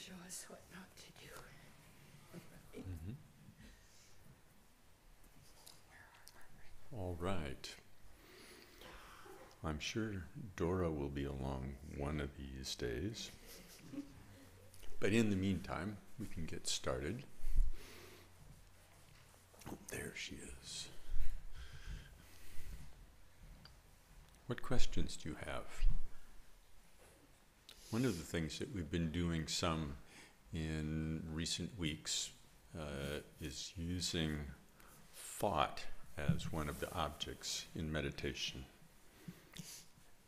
show us what not to do. Right? All right. I'm sure Dora will be along one of these days. But in the meantime, we can get started. Oh, there she is. What questions do you have? One of the things that we've been doing some in recent weeks is using thought as one of the objects in meditation.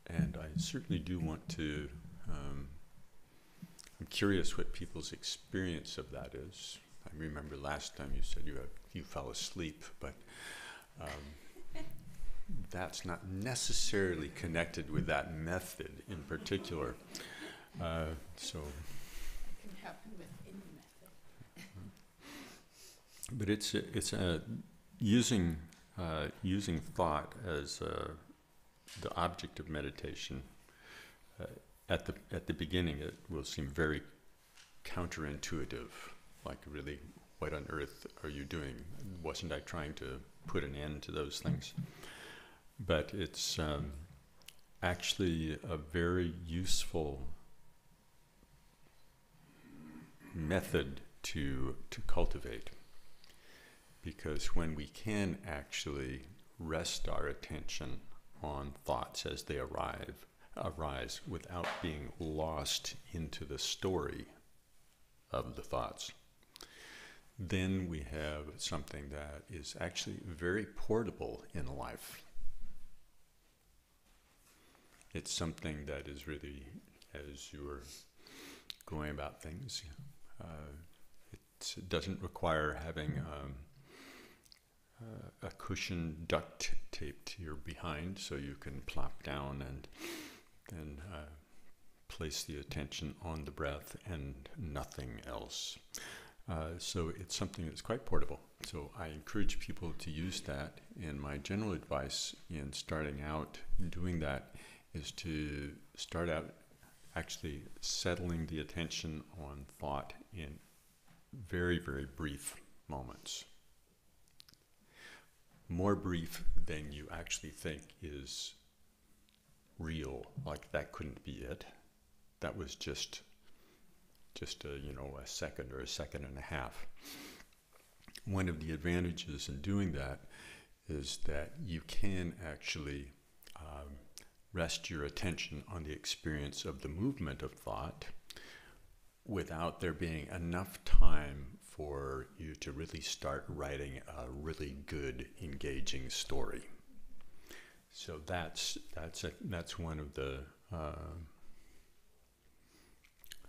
And I certainly do want to, I'm curious what people's experience of that is. I remember last time you said you fell asleep, but that's not necessarily connected with that method in particular. So, It can happen with any method. but it's using thought as the object of meditation. At the beginning, it will seem very counterintuitive, like really, what on earth are you doing? Wasn't I trying to put an end to those things? But it's actually a very useful method to cultivate, because when we can actually rest our attention on thoughts as they arise without being lost into the story of the thoughts, then we have something that is actually very portable in life. It's something that is really, as you're going about things, it doesn't require having a cushion duct taped to your behind so you can plop down and then place the attention on the breath and nothing else. So it's something that's quite portable. So I encourage people to use that, and my general advice in starting out doing that is to start out actually settling the attention on thought in very, very brief moments. More brief than you actually think is real, like that couldn't be it. That was just a second or a second and a half. One of the advantages in doing that is that you can actually rest your attention on the experience of the movement of thought without there being enough time for you to really start writing a really good, engaging story. So that's one of the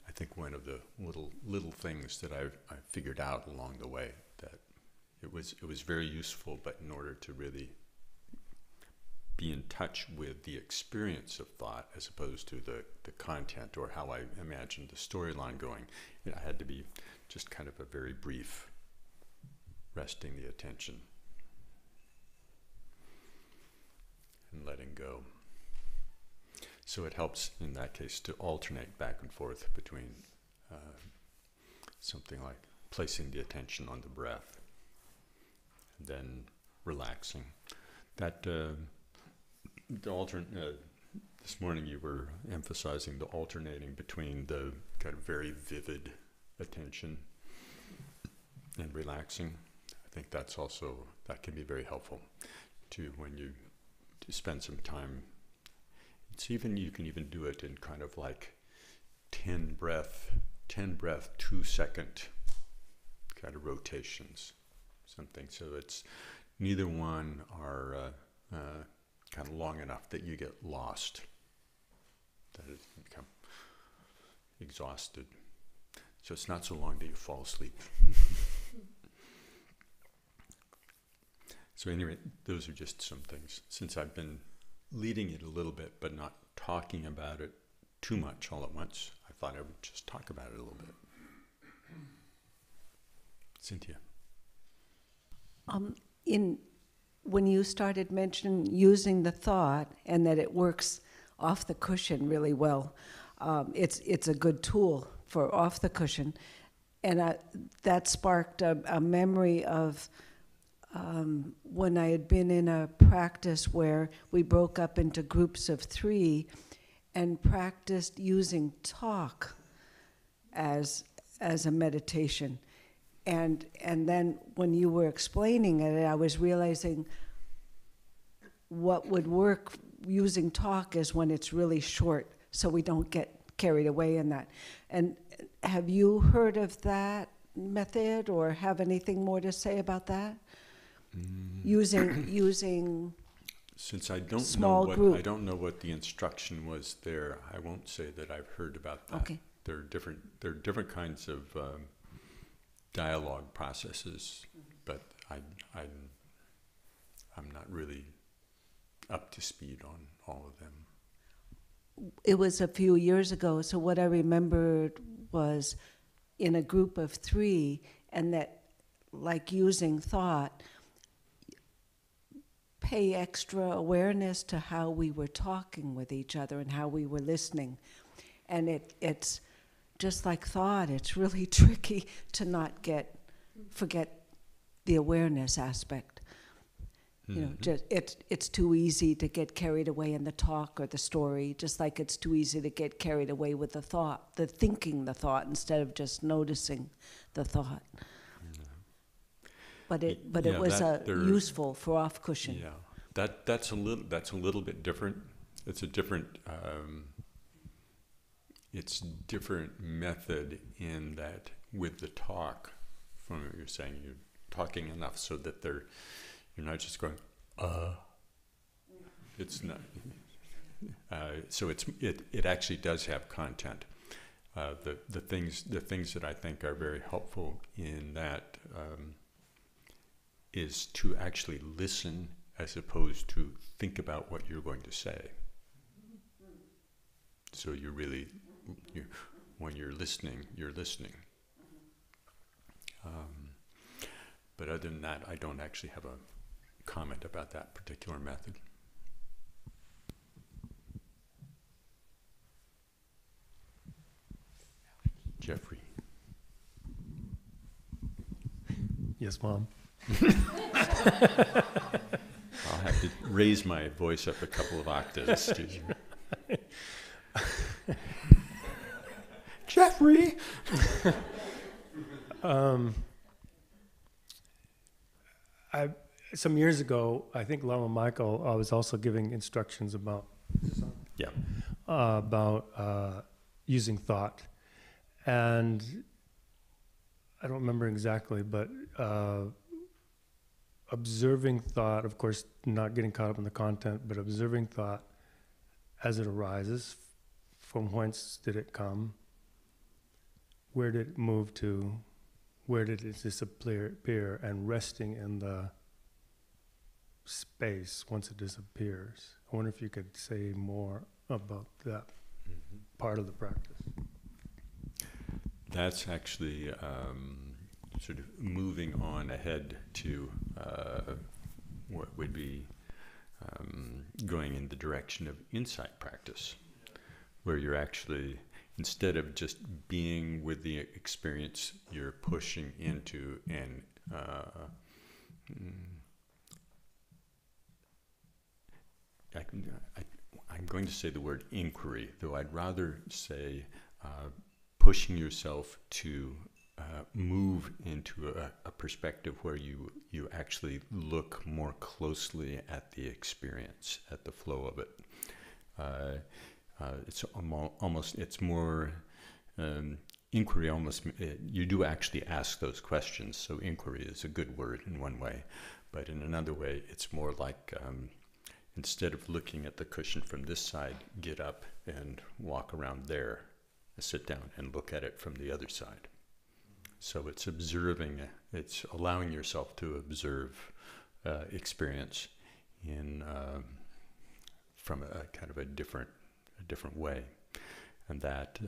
I think one of the little things that I figured out along the way, that it was very useful, but in order to really be in touch with the experience of thought as opposed to the content or how I imagined the storyline going, it had to be just kind of a very brief resting the attention and letting go. So it helps in that case to alternate back and forth between something like placing the attention on the breath and then relaxing. That this morning you were emphasizing the alternating between the kind of very vivid attention and relaxing. I think that can be very helpful to when you spend some time. You can even do it in kind of like 10 breath, 2-second kind of rotations, something. So it's neither one are kind of long enough that you get lost, that it become exhausted. So it's not so long that you fall asleep. So anyway, those are just some things. Since I've been leading it a little bit, but not talking about it too much all at once, I thought I would just talk about it a little bit. Cynthia. When you started mentioning using the thought and that it works off the cushion really well, it's a good tool for off the cushion, and that sparked a memory of when I had been in a practice where we broke up into groups of 3 and practiced using talk as a meditation. And then when you were explaining it, I was realizing what would work using talk is when it's really short, so we don't get carried away in that. And have you heard of that method or have anything more to say about that? Using Since I don't small know what group. I don't know what the instruction was there, I won't say that I've heard about that. Okay. There are different kinds of dialogue processes, but I'm not really up to speed on all of them. It was a few years ago, so what I remembered was in a group of 3, and that, like using thought, pay extra awareness to how we were talking with each other and how we were listening. And it's just like thought, it's really tricky to not forget the awareness aspect. You know, just it's too easy to get carried away in the talk or the story, just like it's too easy to get carried away with the thought, thinking the thought instead of just noticing the thought. But it was useful for off cushion. Yeah, that's a little bit different. It's a different different method in that with the talk, from what you're saying, you're talking enough so that you're not just going, It's not. So it actually does have content. The things that I think are very helpful in that is to actually listen as opposed to think about what you're going to say. So when you're listening, you're listening. But other than that, I don't actually have a comment about that particular method. Jeffrey. Yes, Mom. I'll have to raise my voice up a couple of octaves. Jeffrey! Some years ago, I think Lama Michael was also giving instructions about using thought. And I don't remember exactly, but observing thought, of course, not getting caught up in the content, but observing thought as it arises. From whence did it come? Where did it move to? Where did it disappear? And resting in the space once it disappears. I wonder if you could say more about that part of the practice. That's actually sort of moving on ahead to what would be going in the direction of insight practice, where you're actually, instead of just being with the experience, you're pushing into and I'm going to say the word inquiry, though I'd rather say pushing yourself to move into a perspective where you actually look more closely at the experience, at the flow of it. It's almost, it's more inquiry. Almost, you do actually ask those questions. So inquiry is a good word in one way, but in another way, it's more like instead of looking at the cushion from this side, get up and walk around there, sit down and look at it from the other side. So it's observing, it's allowing yourself to observe experience in from a kind of a different way, and that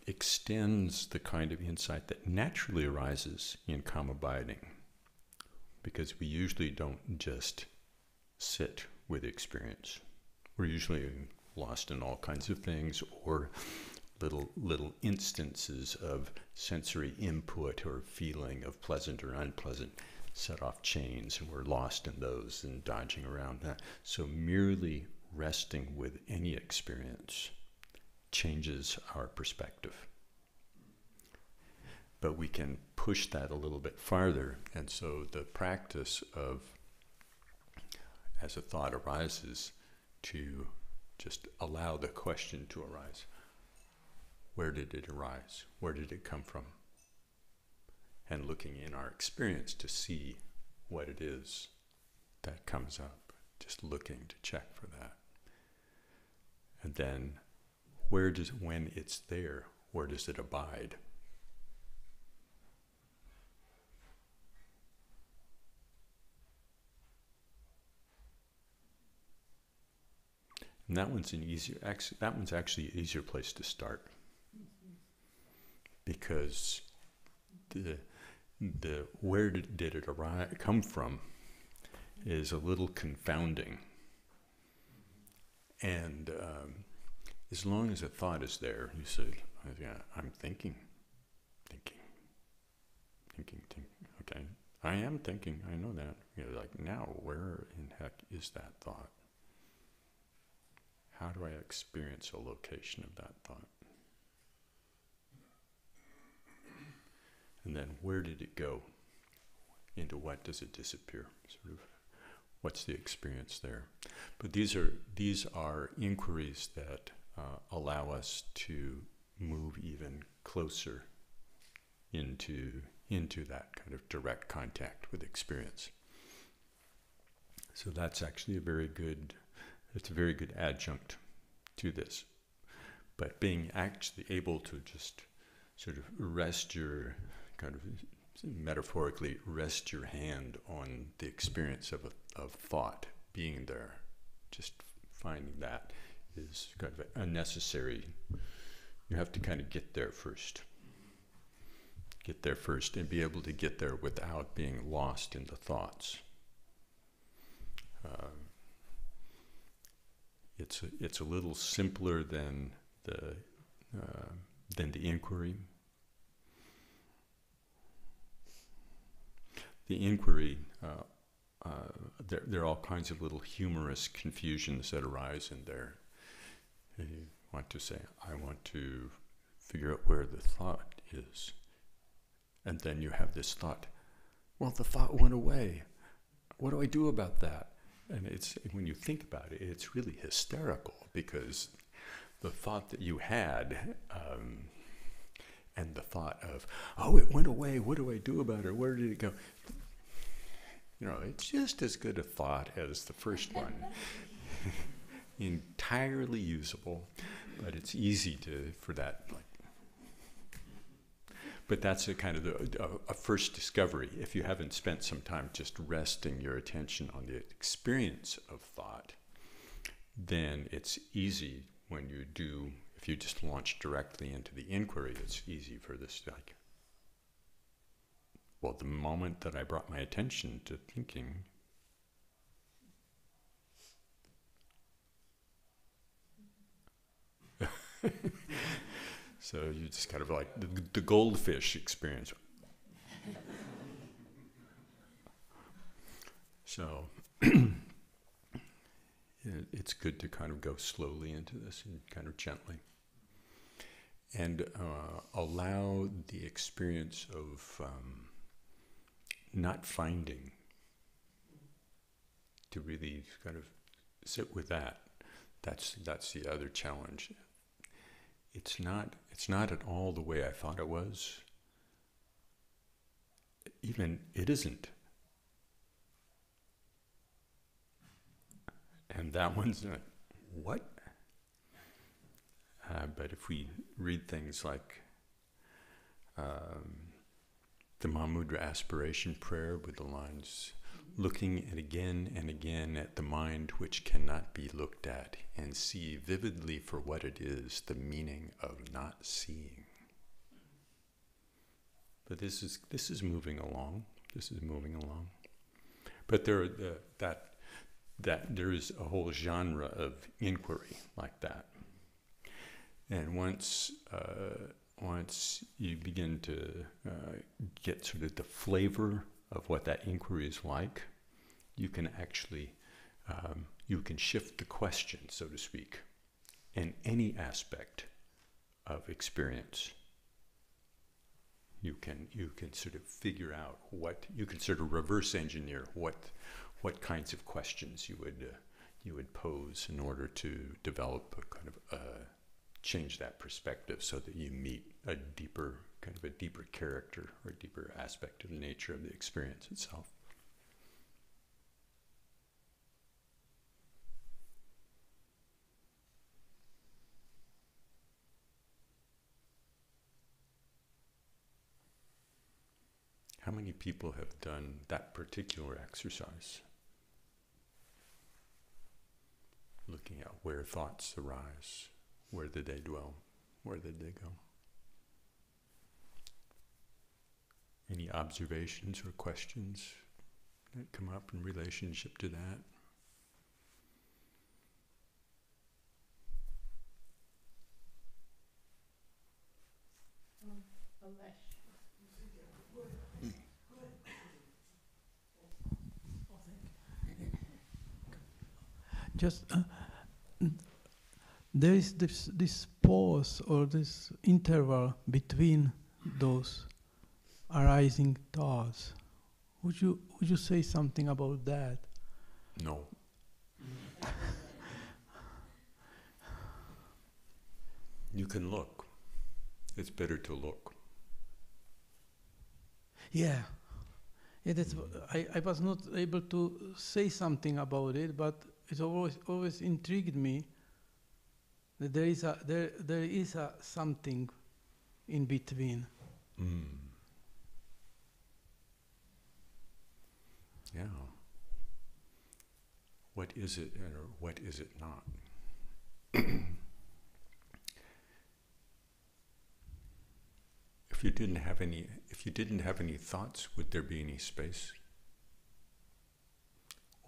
extends the kind of insight that naturally arises in calm abiding, because we usually don't just sit with experience. We're usually lost in all kinds of things, or little instances of sensory input or feeling of pleasant or unpleasant set off chains, and we're lost in those and dodging around that. So merely resting with any experience changes our perspective. But we can push that a little bit farther, and so the practice of, as a thought arises, to just allow the question to arise. Where did it arise? Where did it come from? And looking in our experience to see what it is that comes up. Just looking to check for that. And then, when it's there, where does it abide? And that one's actually an easier place to start, because the where did it come from is a little confounding, and as long as a thought is there, you say, "Yeah, I'm thinking. Okay, I am thinking. I know that." You're like, now, where in heck is that thought? How do I experience a location of that thought? And then where did it go? Into what does it disappear? Sort of, what's the experience there? But these are inquiries that allow us to move even closer into that kind of direct contact with experience. So that's actually a very good adjunct to this. But being actually able to just sort of metaphorically rest your hand on the experience of thought being there, just finding that is kind of a necessary. You have to kind of get there first and be able to get there without being lost in the thoughts. It's a little simpler than the inquiry. The inquiry, there are all kinds of little humorous confusions that arise in there. You want to say, I want to figure out where the thought is. And then you have this thought, well, the thought went away. What do I do about that? And when you think about it, it's really hysterical, because the thought that you had, and the thought of, oh, it went away, what do I do about it? Where did it go? It's just as good a thought as the first one. Entirely usable, but it's easy for that. But that's a kind of a first discovery. If you haven't spent some time just resting your attention on the experience of thought, then it's easy if you just launch directly into the inquiry, it's easy for this the moment that I brought my attention to thinking, so you just kind of like the goldfish experience. So it's good to kind of go slowly into this and kind of gently. And allow the experience of not finding to really kind of sit with that. That's the other challenge. It's not at all the way I thought it was. Even it isn't. And that one's like, what? But if we read things like the Mahamudra Aspiration Prayer with the lines, looking again and again at the mind which cannot be looked at, and see vividly for what it is, the meaning of not seeing. But this is moving along. This is moving along. But there is a whole genre of inquiry like that. And once you begin to get sort of the flavor of what that inquiry is like, you can actually you can shift the question, so to speak, in any aspect of experience. You can sort of figure out you can sort of reverse engineer what kinds of questions you would pose in order to develop a kind of change that perspective so that you meet a deeper character or deeper aspect of the nature of the experience itself. How many people have done that particular exercise? Looking at where thoughts arise, where did they dwell, where did they go? Any observations or questions that come up in relationship to that? Just there is this pause or this interval between those arising thoughts. Would you say something about that? No. You can look. It's better to look. Yeah, that's. I was not able to say something about it, but it always intrigued me that there is a something in between. Yeah. What is it or what is it not? If you didn't have any thoughts, would there be any space?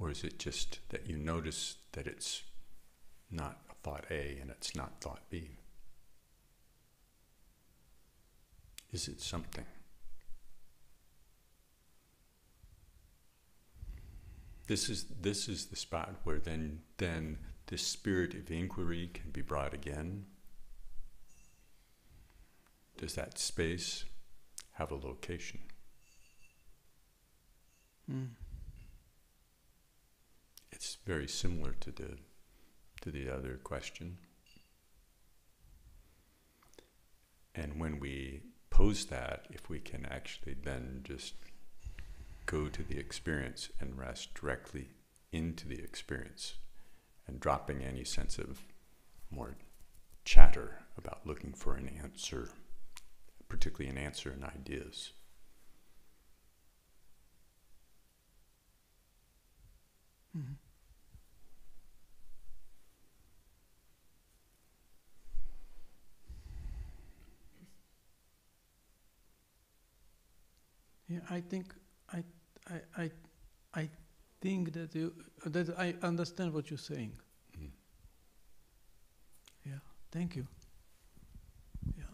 Or is it just that you notice that it's not thought A and it's not thought B? Is it something? This is the spot where then this spirit of inquiry can be brought again. Does that space have a location? It's very similar to the other question. And when we pose that, if we can actually then just go to the experience and rest directly into the experience and dropping any sense of more chatter about looking for an answer, particularly an answer in ideas. Mm-hmm. Yeah, I think that I understand what you're saying. Mm. Yeah, thank you. Yeah.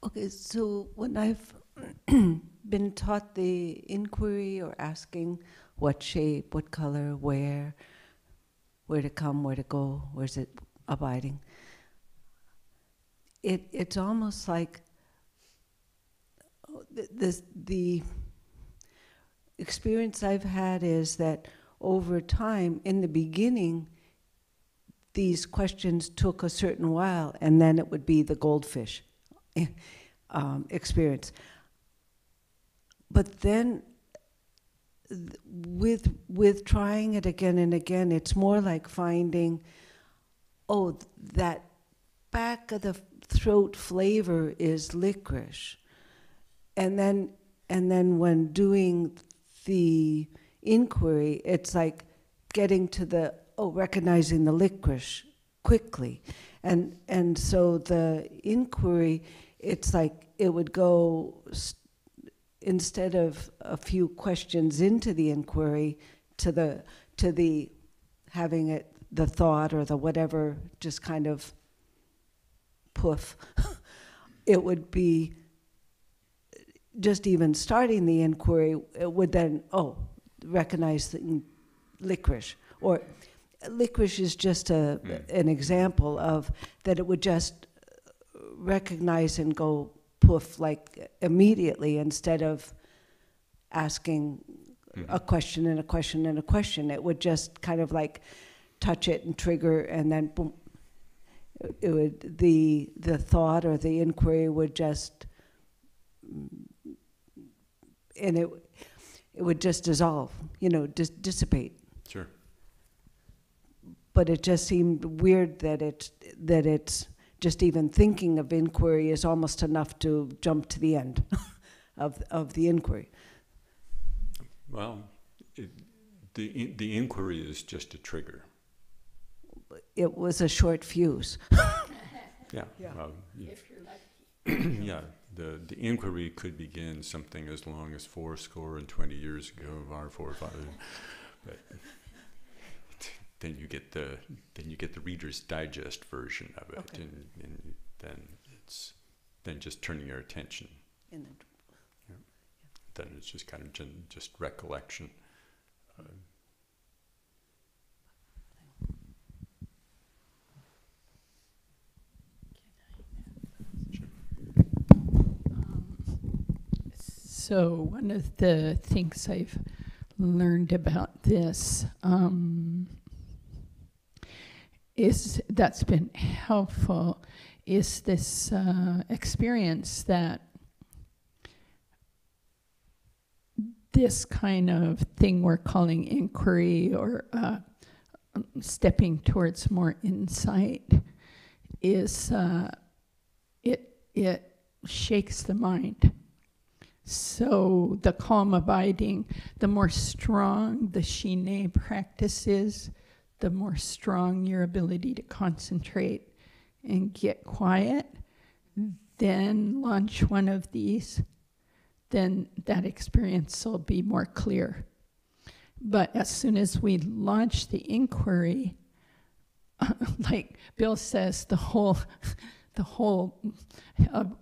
Okay, so when I've been taught the inquiry or asking what shape, what color, where to come, where to go, where's it abiding, it's almost like the experience I've had is that over time, in the beginning, these questions took a certain while, and then it would be the goldfish experience. But then, with trying it again and again, it's more like finding, oh, that back of the throat flavor is licorice, and then when doing the inquiry, it's like getting to recognizing the licorice quickly, and so the inquiry, it's like it would go instead of a few questions into the inquiry, to the having it, the thought or the whatever, just kind of poof, it would be just even starting the inquiry, it would then, recognize the licorice. Or licorice is just an example of that it would just recognize and go poof, like immediately, instead of asking a question and a question and a question. It would just kind of like touch it and trigger, and then boom. It would, the thought or the inquiry would just, and it would just dissolve, dissipate. Sure. But it just seemed weird that it's just even thinking of inquiry is almost enough to jump to the end of the inquiry. Well, the inquiry is just a trigger. It was a short fuse. Yeah. Yeah. If you're lucky. Yeah. The inquiry could begin something as long as 20 years ago, or 4 or 5. But then you get the Reader's Digest version of it, Okay. and then it's just turning your attention. And then, Then it's just kind of just recollection. So one of the things I've learned about this is that's been helpful is this experience that this kind of thing we're calling inquiry or stepping towards more insight is it shakes the mind. So the calm abiding, the more strong the Shine practice is, the more strong your ability to concentrate and get quiet. Then launch one of these, then that experience will be more clear. But as soon as we launch the inquiry, like Bill says, the whole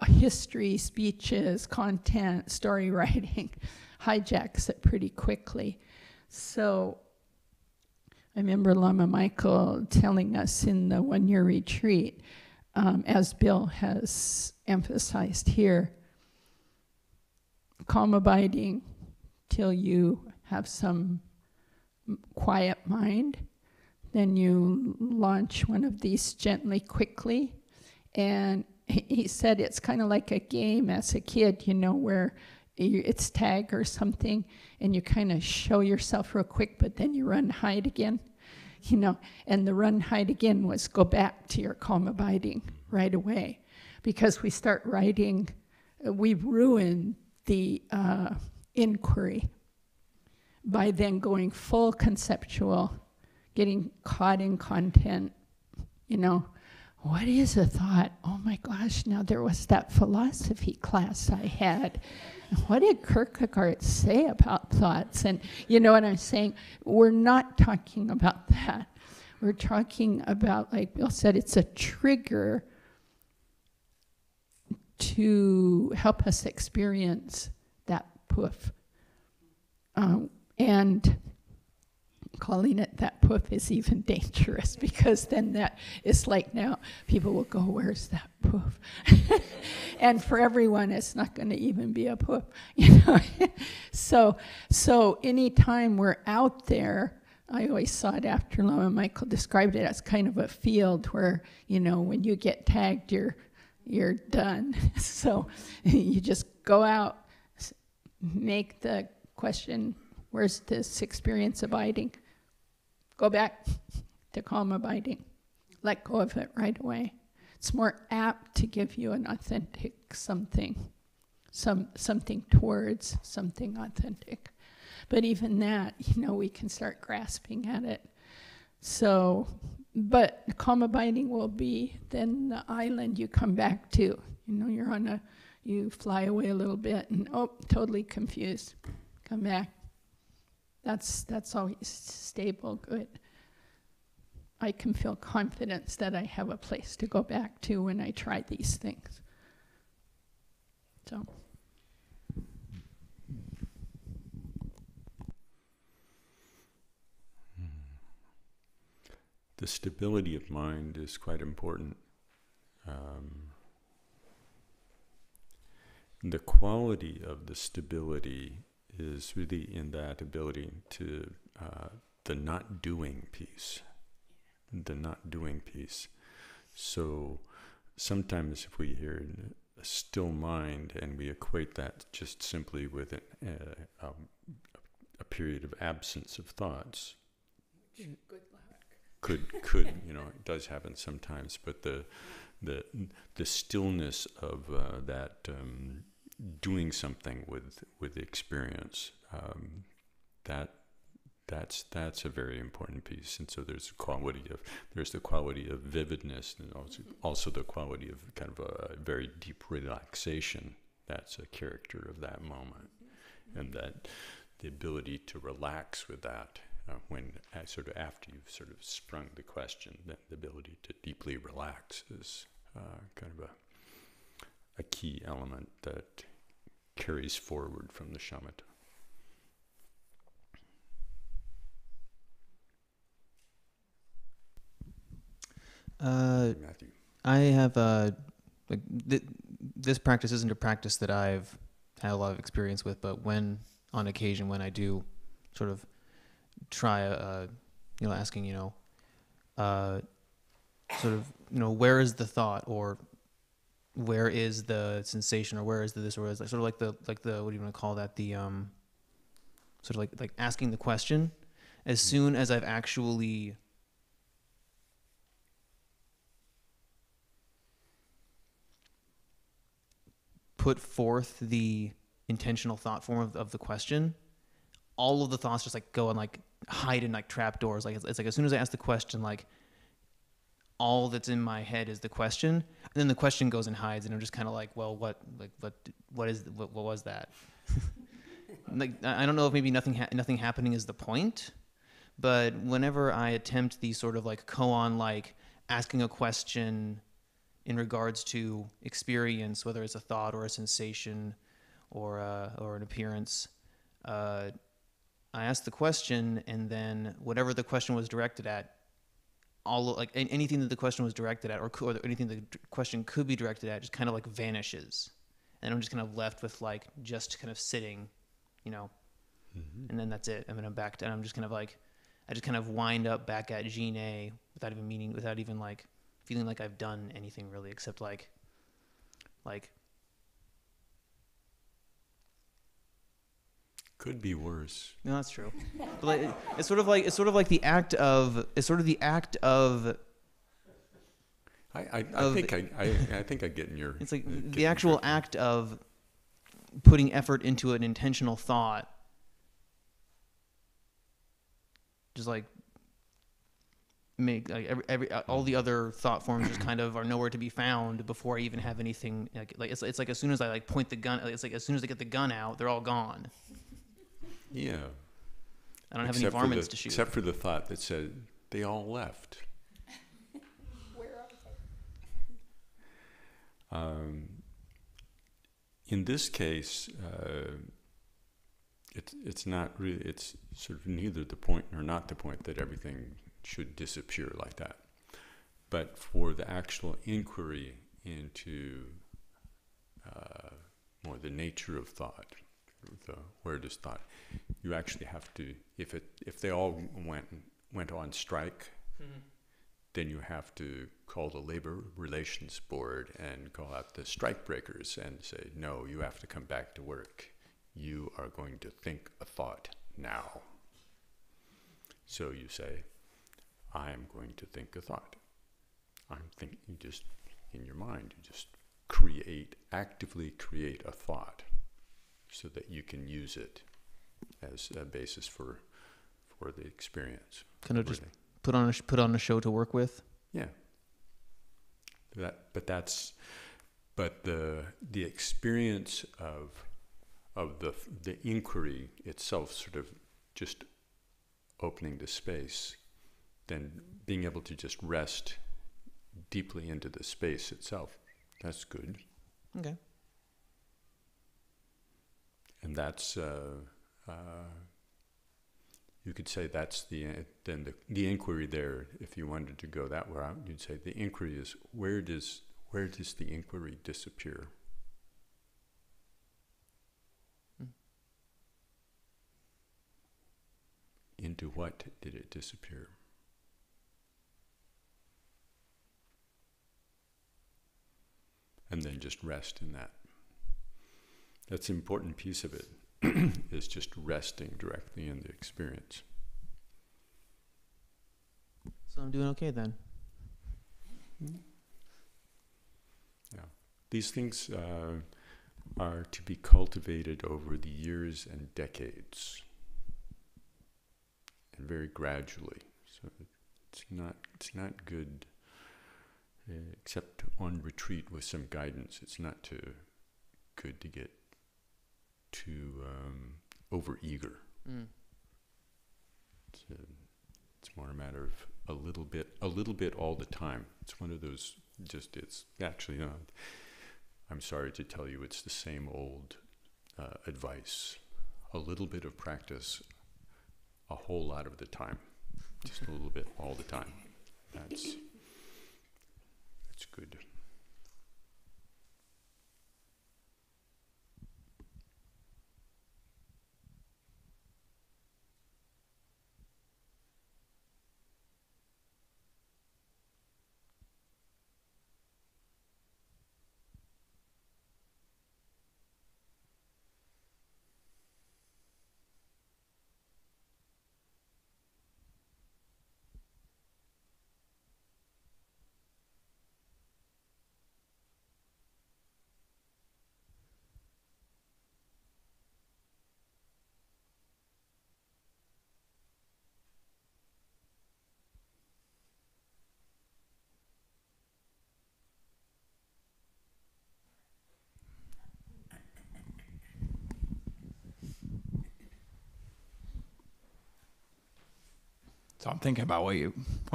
history, speeches, content, story writing hijacks it pretty quickly. So I remember Lama Michael telling us in the one-year retreat, as Bill has emphasized here, calm abiding till you have some quiet mind. Then you launch one of these gently, quickly. And he said it's kind of like a game as a kid, where it's tag or something, and you kind of show yourself real quick, but then you run, hide again, And the run, hide again was go back to your calm abiding right away. Because we start writing, we ruin the inquiry by then going full conceptual, getting caught in content, What is a thought? Oh my gosh, now there was that philosophy class I had. What did Kierkegaard say about thoughts? And you know what I'm saying? We're not talking about that. We're talking about, like Bill said, it's a trigger to help us experience that poof. And calling it that poof is even dangerous, because then that is like, now people will go, where's that poof? And for everyone, it's not going to even be a poof. So anytime we're out there, I always saw it after Lama Michael described it as kind of a field where, when you get tagged, you're done. So you just go out, make the question, where's this experience abiding? Go back to calm abiding. Let go of it right away. It's more apt to give you an authentic something towards something authentic. But even that, we can start grasping at it. So, but calm abiding will be then the island you come back to. You're on you fly away a little bit and, oh, totally confused. Come back. That's always stable, good. I can feel confidence that I have a place to go back to when I try these things. So. The stability of mind is quite important. The quality of the stability is really in that ability to the not doing piece. The not doing piece. So sometimes if we hear a still mind and we equate that just simply with a period of absence of thoughts, Good luck. could it does happen sometimes, but the stillness of that doing something with experience, that's a very important piece. And so there's the quality of vividness, and also the quality of kind of a very deep relaxation. That's a character of that moment, and that the ability to relax with that. When sort of after you've sort of sprung the question, the ability to deeply relax is kind of a key element that carries forward from the shamatha. Matthew. I have this practice isn't a practice that I've had a lot of experience with, but on occasion when I do sort of try asking sort of where is the thought, or where is the sensation, or where is the this, or is sort of like the what do you want to call that, the sort of like asking the question. As soon as I've actually put forth the intentional thought form of the question, all of the thoughts just like go and like hide in like trapdoors. Like it's like as soon as I ask the question, like all that's in my head is the question, and then the question goes and hides, and I'm just kind of like, well, what was that? Like I don't know if maybe nothing happening is the point, but whenever I attempt these sort of like koan, like asking a question in regards to experience, whether it's a thought or a sensation or an appearance, I asked the question, and then whatever the question was directed at, anything that the question was directed at, or anything that the question could be directed at, just kind of like vanishes, and I'm just kind of left with like just kind of sitting, and then that's it. I mean, I'm back, and I'm just kind of like, I just kind of wind up back at Jine without even like feeling like I've done anything really, except like. Could be worse. No, that's true. But like, it's sort of like the act of. I think I get in your. It's like the actual act of putting effort into an intentional thought. Just like make like every all the other thought forms just kind of are nowhere to be found before I even have anything. Like it's like as soon as I like point the gun, it's like as soon as I get the gun out, they're all gone. Yeah. I don't have any varmints to shoot. Except for the thought that said they all left. Where are they? In this case, it's not really. It's sort of neither the point nor not the point that everything should disappear like that. But for the actual inquiry into more the nature of thought, where does thought, you actually have to, if they all went on strike, then you have to call the labor relations board and call out the strike breakers and say, no, you have to come back to work. You are going to think a thought now. So you say, I am going to think a thought. You just, in your mind, you just actively create a thought so that you can use it as a basis for the experience. Kind of just put on a show to work with. Yeah. But but the experience of the inquiry itself, sort of just opening the space, then being able to just rest deeply into the space itself, that's good. Okay. And that's you could say that's the inquiry there. If you wanted to go that way, you'd say the inquiry is where does the inquiry disappear? Into what did it disappear? And then just rest in that. That's an important piece of it, is just resting directly in the experience. So I'm doing okay then. Yeah. These things are to be cultivated over the years and decades, and very gradually. So it's not good, except on retreat with some guidance. It's not good to get too over-eager. It's more a matter of a little bit all the time. It's one of those, it's actually, I'm sorry to tell you, it's the same old advice. A little bit of practice a whole lot of the time. Just a little bit all the time. That's good. So I'm thinking about what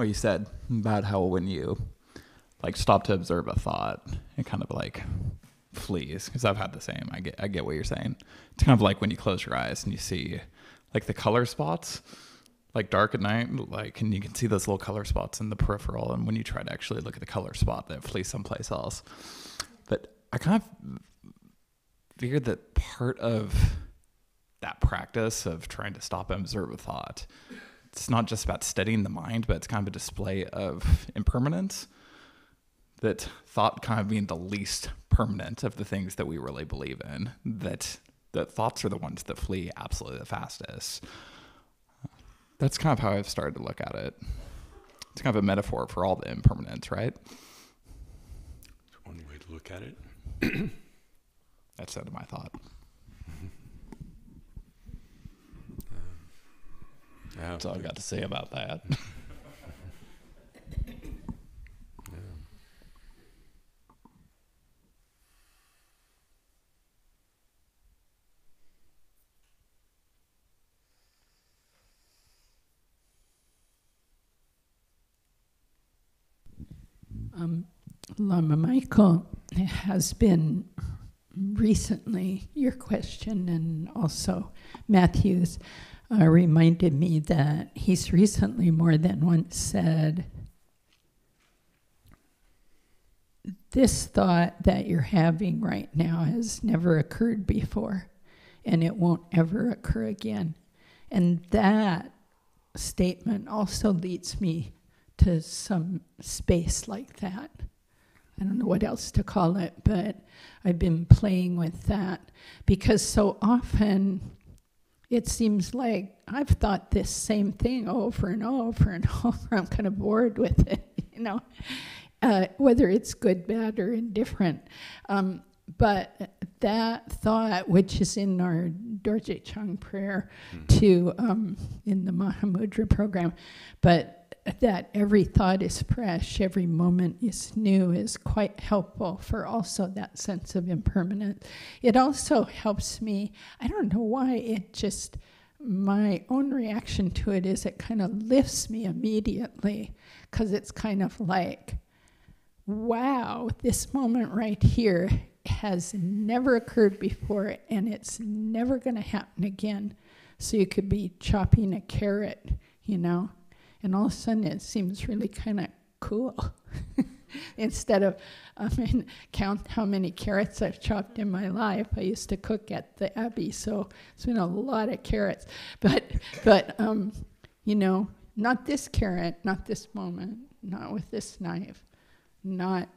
you said about how when you like stop to observe a thought, it kind of like flees. Because I've had the same. I get what you're saying. It's kind of like when you close your eyes and you see like the color spots, like dark at night, like, and you can see those little color spots in the peripheral. And when you try to actually look at the color spot, that flees someplace else. But I kind of figured that part of that practice of trying to stop and observe a thought, it's not just about steadying the mind, but it's kind of a display of impermanence. That thought kind of being the least permanent of the things that we really believe in. That thoughts are the ones that flee absolutely the fastest. That's kind of how I've started to look at it. It's kind of a metaphor for all the impermanence, right? That's one way to look at it. That's out of my thought. That's all I've got to say about that. Lama Michael, has been recently, your question and also Matthew's, reminded me that he's recently more than once said, this thought that you're having right now has never occurred before, and it won't ever occur again. And that statement also leads me to some space like that. I don't know what else to call it, but I've been playing with that because so often it seems like I've thought this same thing over and over and over. I'm kind of bored with it, whether it's good, bad, or indifferent. But that thought, which is in our Dorje Chung prayer to in the Mahamudra program, but that every thought is fresh, every moment is new is quite helpful for also that sense of impermanence. It also helps me, I don't know why, it just, my own reaction to it is it kind of lifts me immediately, because it's kind of like, wow, this moment right here has never occurred before, and it's never going to happen again. So you could be chopping a carrot, you know, and all of a sudden it seems really kind of cool. Instead of, count how many carrots I've chopped in my life. I used to cook at the Abbey, so it's been a lot of carrots. But you know, not this carrot, not this moment, not with this knife, not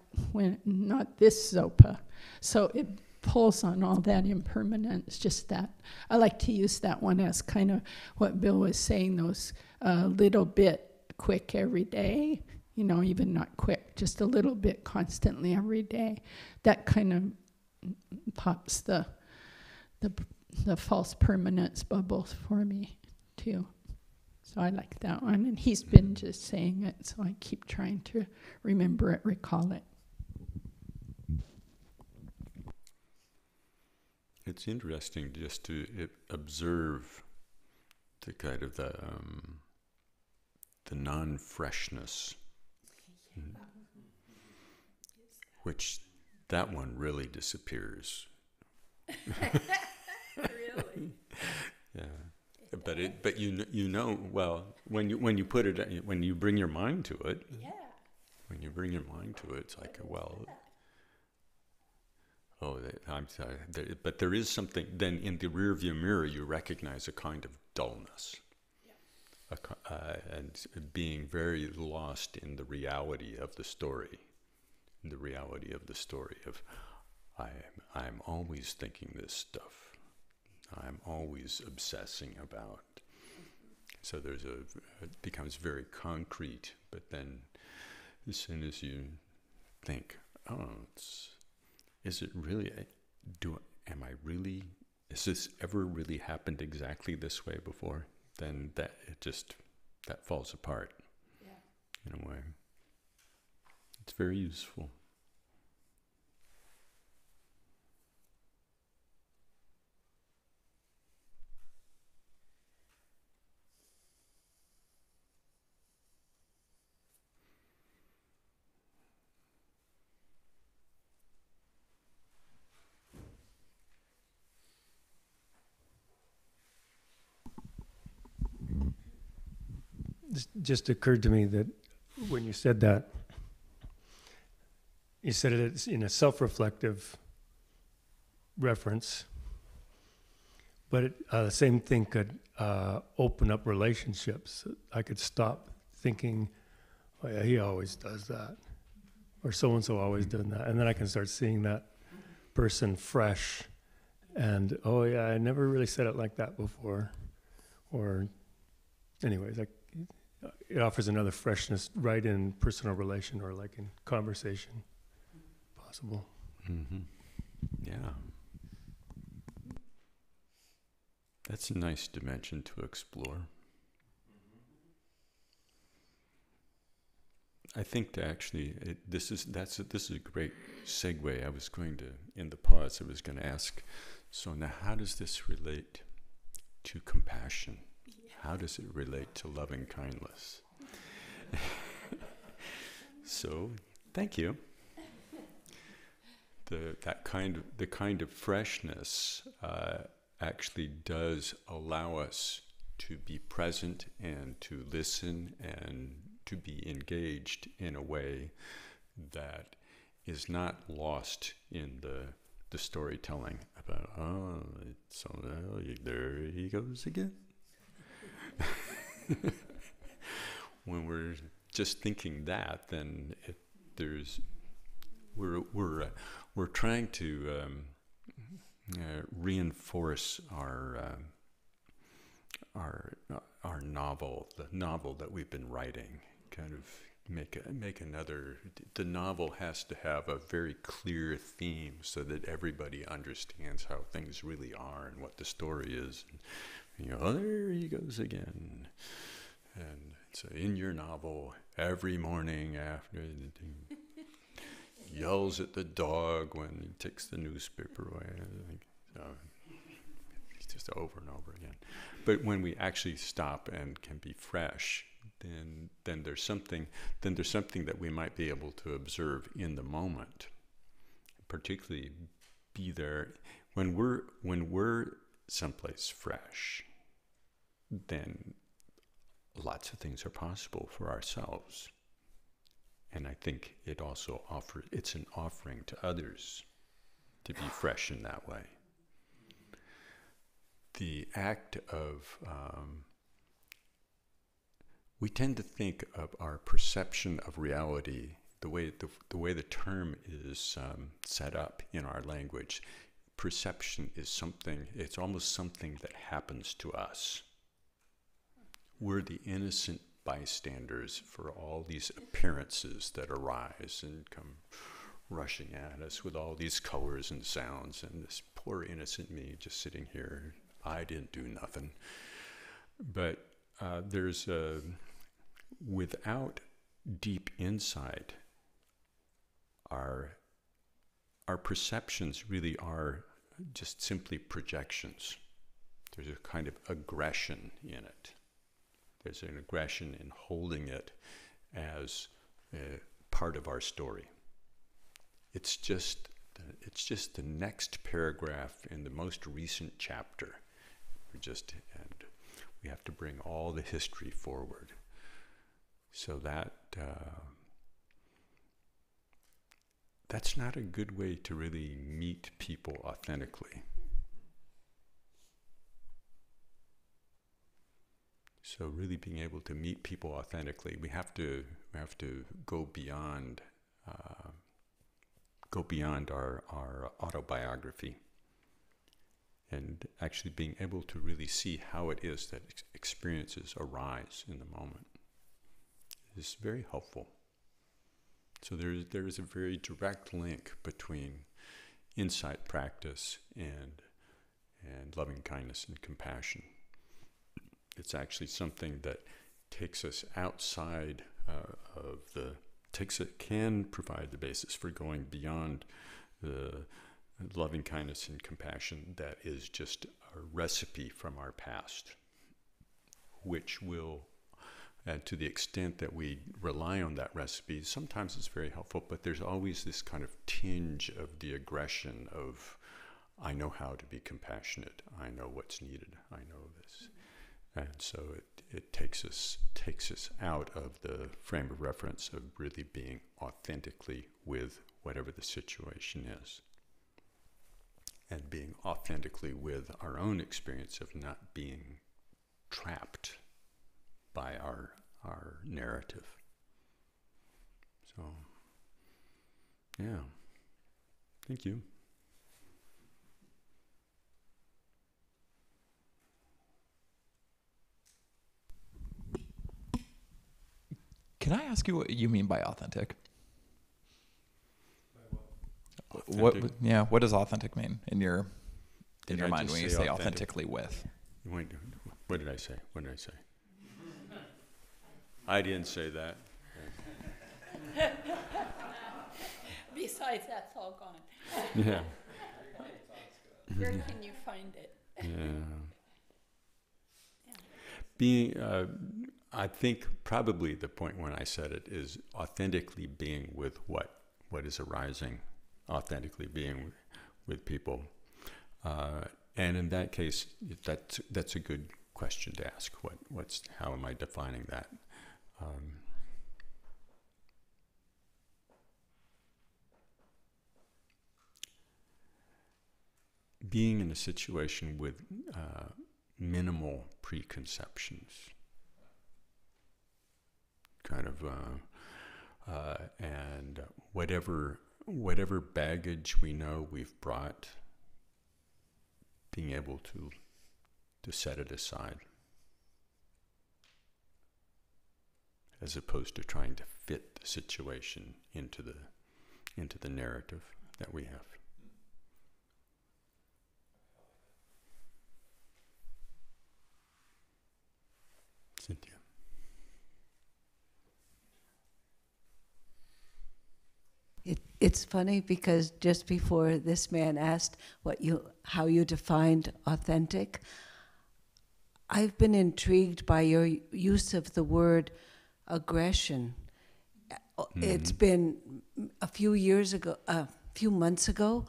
this zopa. So it pulls on all that impermanence, just that. I like to use that one as kind of what Bill was saying, those little bit quick every day, you know, even not quick, just a little bit constantly every day. That kind of pops the false permanence bubbles for me too. So I like that one, and he's been just saying it, so I keep trying to remember it, recall it. It's interesting just to observe the kind of the non-freshness, which that one really disappears. Really? Yeah, but you know, well, when you put it, when you bring your mind to it, Yeah. when you bring your mind to it, it's like, well, oh, I'm sorry, but there is something. Then in the rearview mirror, you recognize a kind of dullness, and being very lost in the reality of the story. The reality of the story of, I'm always thinking this stuff. I'm always obsessing about. So it becomes very concrete. But then, as soon as you think, oh, is it really? Has this ever really happened exactly this way before? Then that falls apart. Yeah. In a way. It's very useful. It just occurred to me that when you said that, you said it in a self-reflective reference, but the same thing could open up relationships. I could stop thinking, oh yeah, he always does that, or so-and-so always done that, and then I can start seeing that person fresh, and oh yeah, I never really said it like that before, or anyways, it offers another freshness right in personal relation or like in conversation possible. Mm-hmm. Yeah. That's a nice dimension to explore. I think to actually, this is a great segue. I was going to, in the pause, I was going to ask, so now how does this relate to compassion? How does it relate to loving kindness? So, thank you. The kind of freshness actually does allow us to be present and to listen and to be engaged in a way that is not lost in the storytelling about, there he goes again. When we're just thinking that, then we're trying to reinforce our novel, the novel that we've been writing. Kind of make another. The novel has to have a very clear theme so that everybody understands how things really are and what the story is. And, oh, there he goes again. And So in your novel, every morning after yells at the dog when he takes the newspaper away. So it's just over and over again. But when we actually stop and can be fresh, then there's something that we might be able to observe in the moment. Particularly be there when we're someplace fresh, then lots of things are possible for ourselves. And I think it's an offering to others to be fresh in that way. The act of, we tend to think of our perception of reality, the way the term is set up in our language. Perception is something, it's almost something that happens to us. We're the innocent bystanders for all these appearances that arise and come rushing at us with all these colors and sounds, and this poor innocent me just sitting here. I didn't do nothing. But without deep insight, our perceptions really are just simply projections. There's a kind of aggression in it. There's an aggression in holding it as part of our story. It's just the next paragraph in the most recent chapter. And we have to bring all the history forward. So that's not a good way to really meet people authentically. So really being able to meet people authentically, we have to go beyond our autobiography, and actually being able to really see how it is that experiences arise in the moment is very helpful. So there is a very direct link between insight practice and loving kindness and compassion. It's actually something that takes us outside can provide the basis for going beyond the loving kindness and compassion that is just a recipe from our past, which will, and to the extent that we rely on that recipe, sometimes it's very helpful, but there's always this kind of tinge of the aggression of, I know how to be compassionate, I know what's needed, I know this. And so it takes us out of the frame of reference of really being authentically with whatever the situation is, and being authentically with our own experience of not being trapped by our narrative. So, yeah, thank you. Can I ask you what you mean by authentic? Authentic? What does authentic mean in your Did I mind just when you say say authentic? authentically with? What did I say? I didn't say that. Besides, that's all gone. Yeah. Where can you find it? Yeah. I think probably the point when I said it is authentically being with what is arising, authentically being with people. And in that case, that's a good question to ask. How am I defining that? Being in a situation with minimal preconceptions, kind of, and whatever baggage we know we've brought, being able to set it aside, as opposed to trying to fit the situation into the narrative that we have. Cynthia. It's funny because just before this man asked how you defined authentic, I've been intrigued by your use of the word aggression. It's been a few months ago,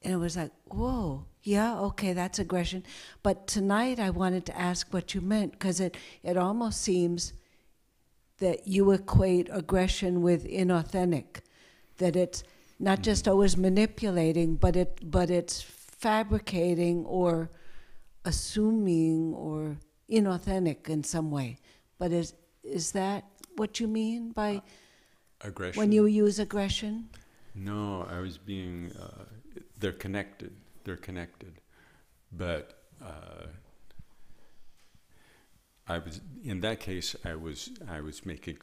and it was like, whoa, yeah, okay, that's aggression. But tonight I wanted to ask what you meant, because it almost seems that you equate aggression with inauthentic, that it's not just always manipulating, but it's fabricating or assuming or inauthentic in some way. But is that what you mean by aggression? When you use aggression? No, I was being. They're connected. They're connected, but I was in that case. I was making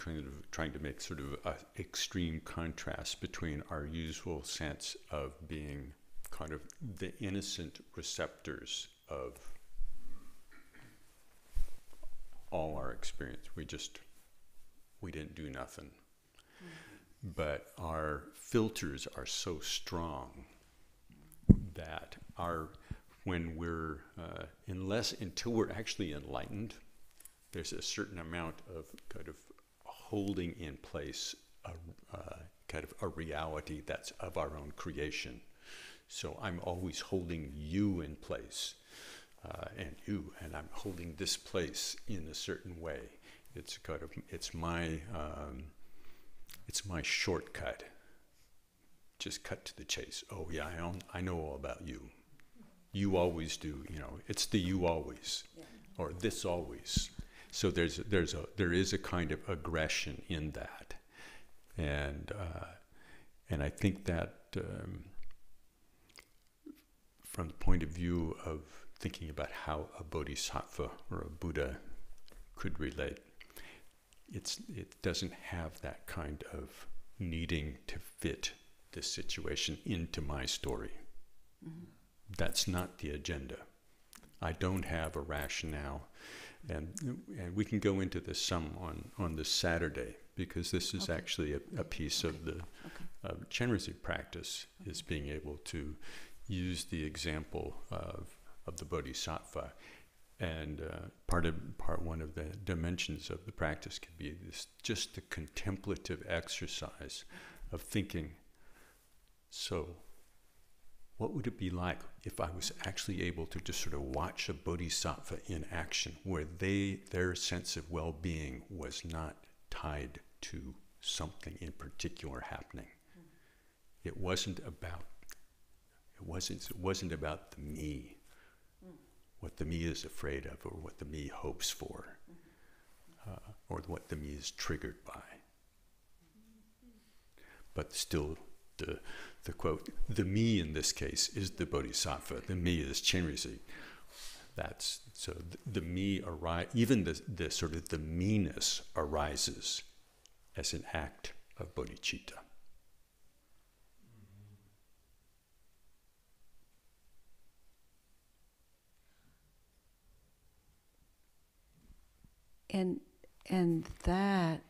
trying to make sort of an extreme contrast between our usual sense of being kind of the innocent receptors of all our experience. We didn't do nothing. But our filters are so strong that when we're, until we're actually enlightened, there's a certain amount of kind of holding in place kind of a reality that's of our own creation. So I'm always holding you in place, and I'm holding this place in a certain way. It's my shortcut. Just cut to the chase. Oh yeah, I know all about you. You always do. It's the you always, or this always. So there is a kind of aggression in that, and I think that from the point of view of thinking about how a bodhisattva or a Buddha could relate, it doesn't have that kind of needing to fit this situation into my story. Mm-hmm. That's not the agenda. I don't have a rationale, and we can go into this some on this Saturday, because this is actually a piece of the Chenrezig practice, is being able to use the example of the bodhisattva. And part one of the dimensions of the practice can be just the contemplative exercise of thinking, so what would it be like if I was actually able to just sort of watch a bodhisattva in action, where their sense of well-being was not tied to something in particular happening. It wasn't about the me, what the me is afraid of, or what the me hopes for, or what the me is triggered by. But still, the quote, the me in this case is the bodhisattva, the me is Chenrezig. That's, so the me even the sort of the me-ness arises as an act of bodhicitta. And that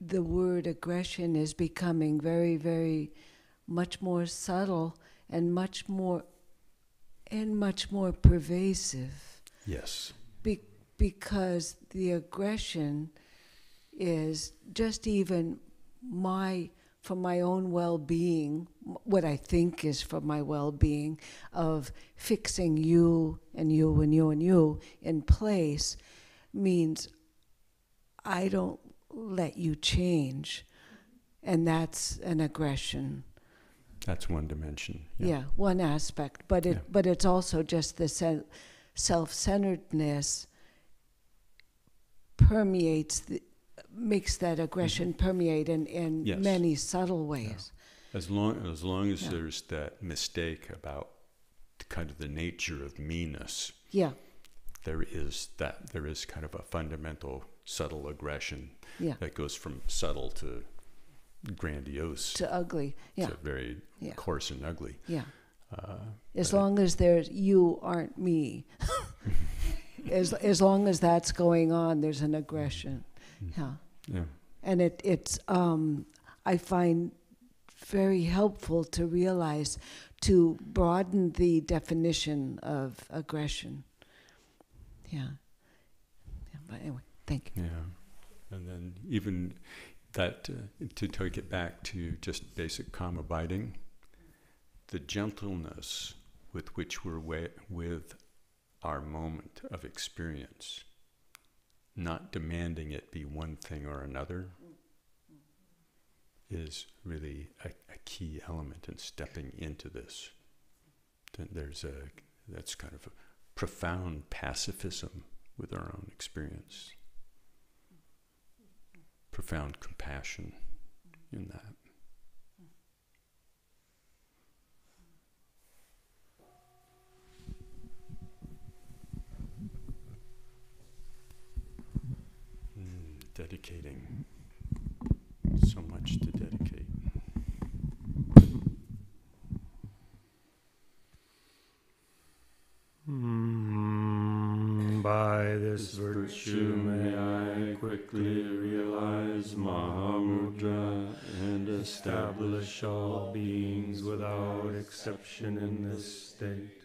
the word aggression is becoming very, very much more subtle and much more pervasive. Yes. Because the aggression is just even for my own well-being, what I think is for my well-being, of fixing you and you and you and you in place, means I don't let you change. And that's an aggression. That's one dimension. Yeah, one aspect. But it's also just the self-centeredness makes that aggression permeate in Yes. many subtle ways. Yeah. As long as there's that mistake about kind of the nature of meanness. Yeah. There is kind of a fundamental subtle aggression that goes from subtle to grandiose to ugly. Yeah. To very coarse and ugly. Yeah. As long as there's you aren't me. as long as that's going on, there's an aggression. Yeah. Yeah. And it's I find very helpful to realize, to broaden the definition of aggression. Yeah. But anyway, thank you. Yeah. And then even that, to take it back to just basic calm abiding, the gentleness with which we're with our moment of experience, not demanding it be one thing or another, is really a key element in stepping into this. That's kind of a profound pacifism with our own experience, profound compassion in that. Dedicating. So much to dedicate. By this virtue may I quickly realize Mahamudra and establish all beings without exception in this state.